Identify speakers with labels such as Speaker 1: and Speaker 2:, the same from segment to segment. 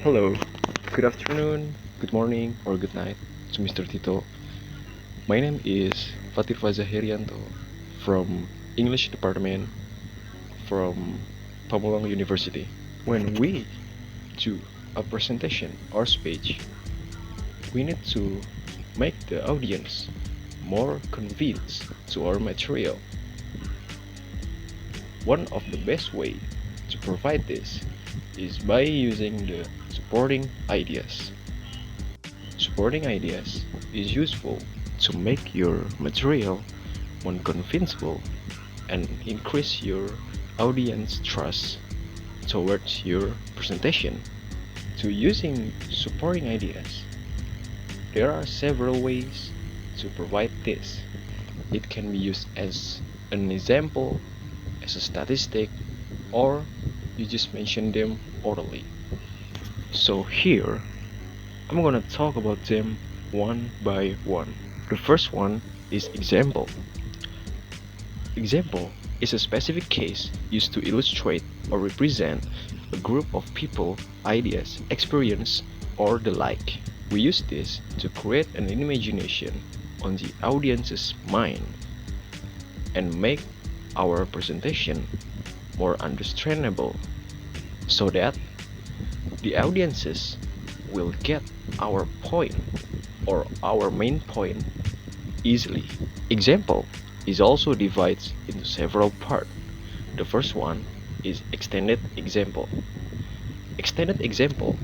Speaker 1: Hello, good afternoon, good morning, or good night to Mr. Tito. My name is Fatir Fazahirianto from English Department from Pamulang University. When we do a presentation or speech, we need to make the audience more convinced to our material. One of the best way to provide this is by using the supporting ideas. Supporting ideas is useful to make your material more convincible and increase your audience trust towards your presentation. To using supporting ideas, there are several ways to provide this. It can be used as an example, as a statistic, or you just mention them orally. So here, I'm gonna talk about them one by one. The first one is example. Example is a specific case used to illustrate or represent a group of people, ideas, experience, or the like. We use this to create an imagination on the audience's mind and make our presentation more understandable so that the audiences will get our point or our main point easily. Example is also divided into several parts. The first one is extended example. Extended example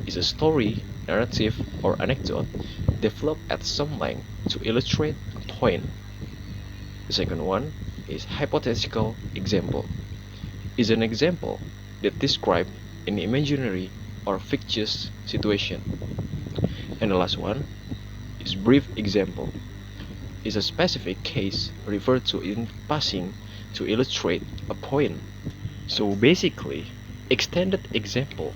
Speaker 1: is a story, narrative, or anecdote developed at some length to illustrate a point. The second one is hypothetical example. Is an example that describes an imaginary or fictitious situation. And the last one is brief example. Is a specific case referred to in passing to illustrate a point. So basically, extended example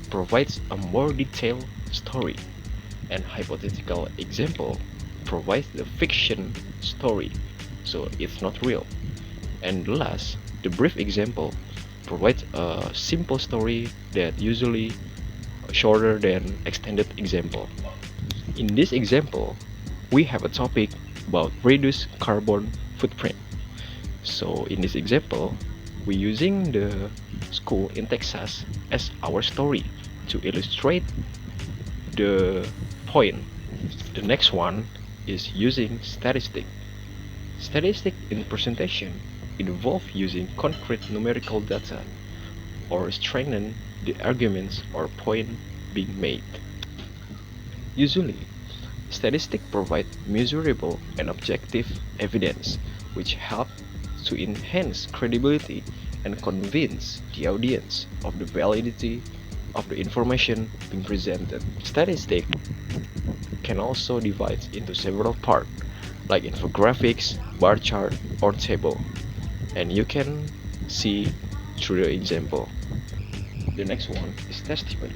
Speaker 1: provides a more detailed story, and hypothetical example provides the fiction story, so it's not real. And last, the brief example provides a simple story that usually shorter than extended example. In this example, we have a topic about reduce carbon footprint. So in this example, we're using the school in Texas as our story to illustrate the point. The next one is using statistic. Statistic in presentation involve using concrete numerical data or strengthen the arguments or point being made. Usually, statistics provide measurable and objective evidence which help to enhance credibility and convince the audience of the validity of the information being presented. Statistics can also divide into several parts like infographics, bar chart, or table, and you can see through the example. The next one is testimony.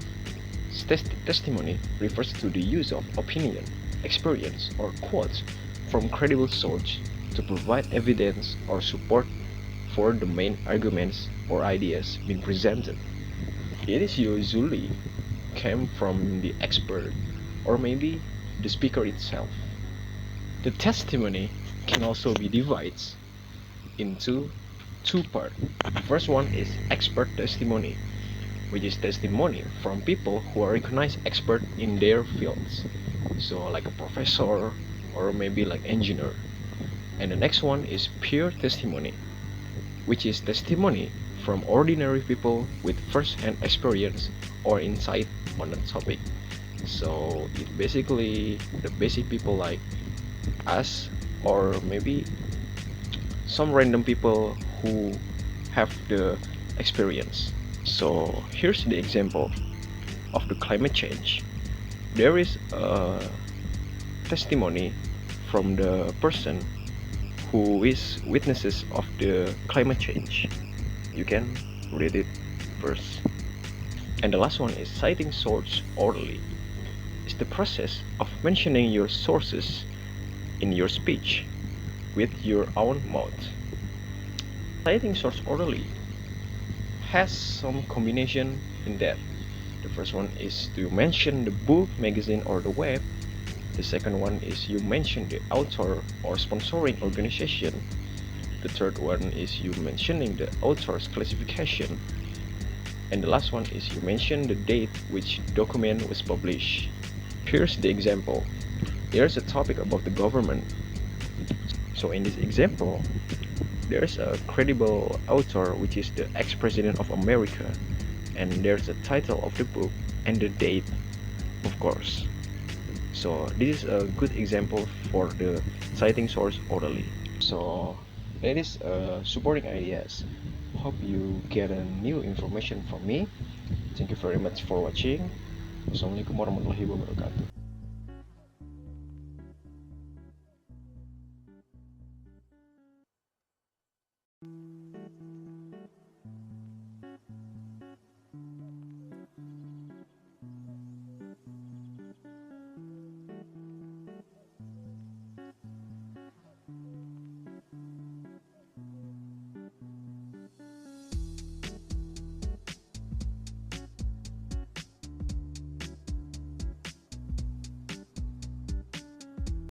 Speaker 1: Testimony refers to the use of opinion, experience, or quotes from credible sources to provide evidence or support for the main arguments or ideas being presented. It is usually came from the expert or maybe the speaker itself. The testimony can also be divided into two parts. The first one is expert testimony, which is testimony from people who are recognized expert in their fields, so like a professor or maybe like engineer. And the next one is pure testimony, which is testimony from ordinary people with first-hand experience or insight on the topic. So it basically the basic people like us or maybe some random people who have the experience. So here's the example of the climate change. There is a testimony from the person who is witnesses of the climate change. You can read it first. And the last one is citing source orally. It's the process of mentioning your sources in your speech with your own mouth. Citing source orally has some combination in that. The first one is to mention the book, magazine, or the web. The second one is you mention the author or sponsoring organization. The third one is you mentioning the author's classification. And the last one is you mention the date which document was published. Here's the example. There's a topic about the government. So in this example, there's a credible author which is the ex-president of America, and there's a title of the book and the date, of course. So this is a good example for the citing source orally. So that is supporting ideas. Hope you get a new information from me. Thank you very much for watching. Wassalamualaikum warahmatullahi wabarakatuh.